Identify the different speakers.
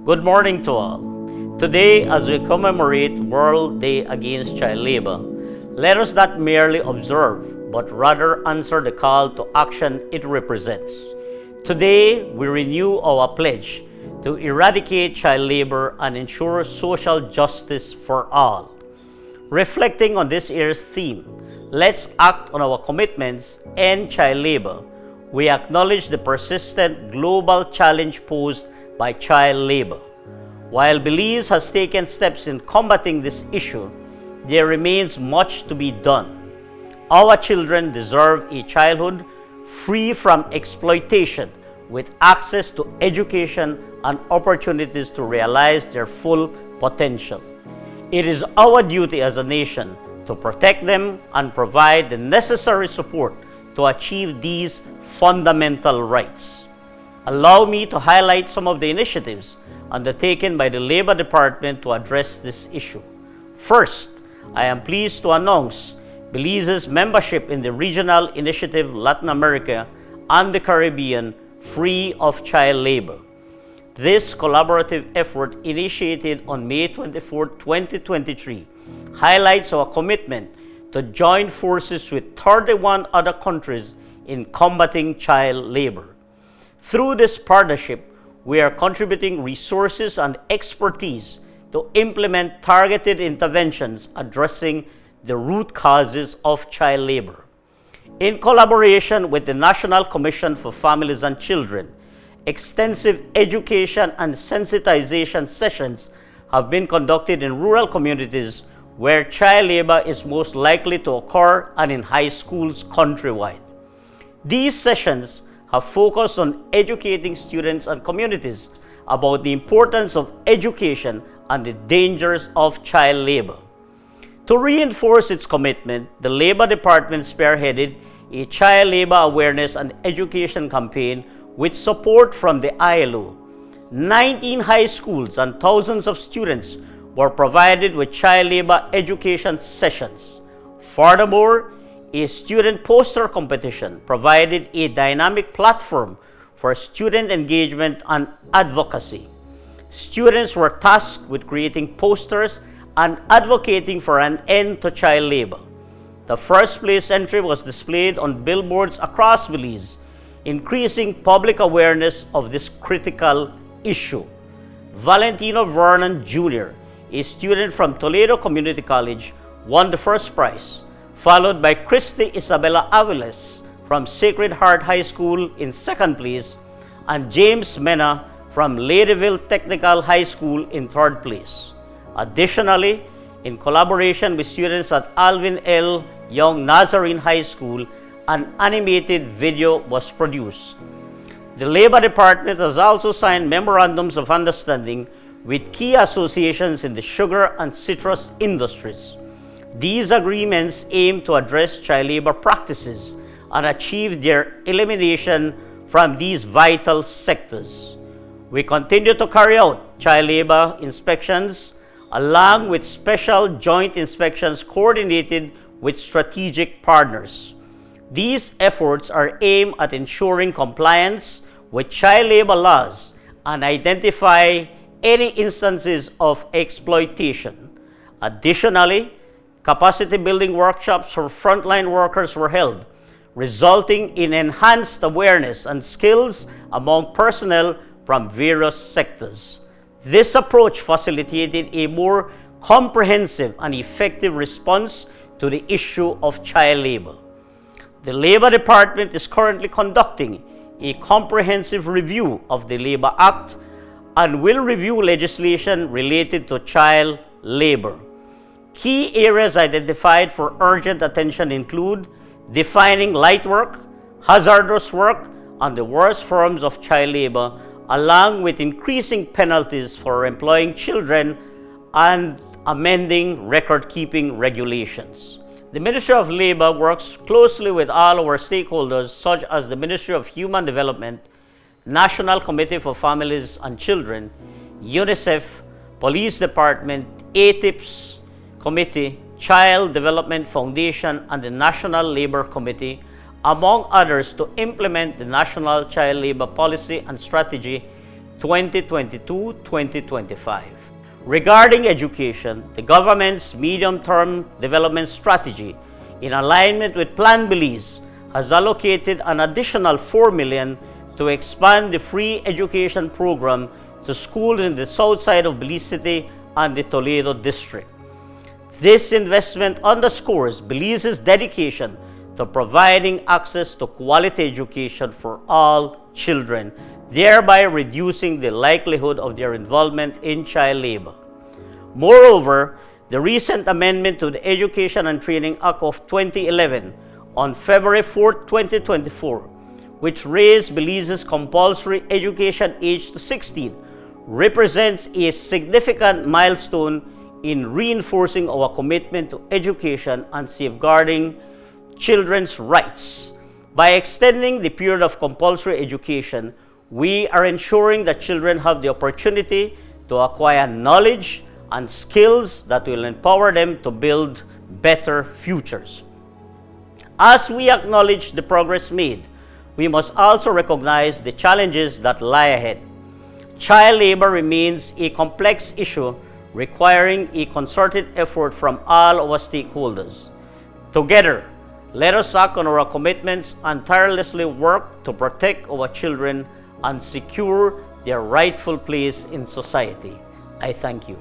Speaker 1: Good morning to all. Today, as we commemorate World Day Against Child Labor, let us not merely observe, but rather answer the call to action it represents. Today, we renew our pledge to eradicate child labor and ensure social justice for all. Reflecting on this year's theme, let's act on our commitments to end child labor. We acknowledge the persistent global challenge posed by child labor. While Belize has taken steps in combating this issue, there remains much to be done. Our children deserve a childhood free from exploitation, with access to education and opportunities to realize their full potential. It is our duty as a nation to protect them and provide the necessary support to achieve these fundamental rights. Allow me to highlight some of the initiatives undertaken by the Labor Department to address this issue. First, I am pleased to announce Belize's membership in the Regional Initiative Latin America and the Caribbean Free of Child Labor. This collaborative effort, initiated on May 24, 2023, highlights our commitment to join forces with 31 other countries in combating child labor. Through this partnership, we are contributing resources and expertise to implement targeted interventions addressing the root causes of child labor. In collaboration with the National Commission for Families and Children, extensive education and sensitization sessions have been conducted in rural communities where child labor is most likely to occur and in high schools countrywide. These sessions have focused on educating students and communities about the importance of education and the dangers of child labor. To reinforce its commitment, the Labor Department spearheaded a child labor awareness and education campaign with support from the ILO. 19 high schools and thousands of students were provided with child labor education sessions. Furthermore, a student poster competition provided a dynamic platform for student engagement and advocacy. Students were tasked with creating posters and advocating for an end to child labor. The first place entry was displayed on billboards across Belize, increasing public awareness of this critical issue. Valentino Vernon Jr., a student from Toledo Community College, won the first prize, followed by Christy Isabella Aviles from Sacred Heart High School in second place, and James Mena from Ladyville Technical High School in third place. Additionally, in collaboration with students at Alvin L. Young Nazarene High School, an animated video was produced. The Labor Department has also signed memorandums of understanding with key associations in the sugar and citrus industries. These agreements aim to address child labor practices and achieve their elimination from these vital sectors. We continue to carry out child labor inspections along with special joint inspections coordinated with strategic partners. These efforts are aimed at ensuring compliance with child labor laws and identify any instances of exploitation. Additionally, capacity building workshops for frontline workers were held, resulting in enhanced awareness and skills among personnel from various sectors. This approach facilitated a more comprehensive and effective response to the issue of child labor. The Labor Department is currently conducting a comprehensive review of the Labor Act and will review legislation related to child labor. Key areas identified for urgent attention include defining light work, hazardous work, and the worst forms of child labor, along with increasing penalties for employing children and amending record-keeping regulations. The Ministry of Labor works closely with all our stakeholders, such as the Ministry of Human Development, National Committee for Families and Children, UNICEF, Police Department, ATIPS Committee, Child Development Foundation, and the National Labor Committee, among others, to implement the National Child Labor Policy and Strategy 2022-2025. Regarding education, the government's medium-term development strategy, in alignment with Plan Belize, has allocated an additional $4 million to expand the free education program to schools in the south side of Belize City and the Toledo district. This investment underscores Belize's dedication to providing access to quality education for all children, thereby reducing the likelihood of their involvement in child labor. Moreover, the recent amendment to the Education and Training Act of 2011 on February 4, 2024, which raised Belize's compulsory education age to 16, represents a significant milestone in reinforcing our commitment to education and safeguarding children's rights. By extending the period of compulsory education, we are ensuring that children have the opportunity to acquire knowledge and skills that will empower them to build better futures. As we acknowledge the progress made, we must also recognize the challenges that lie ahead. Child labor remains a complex issue requiring a concerted effort from all our stakeholders. Together, let us act on our commitments and tirelessly work to protect our children and secure their rightful place in society. I thank you.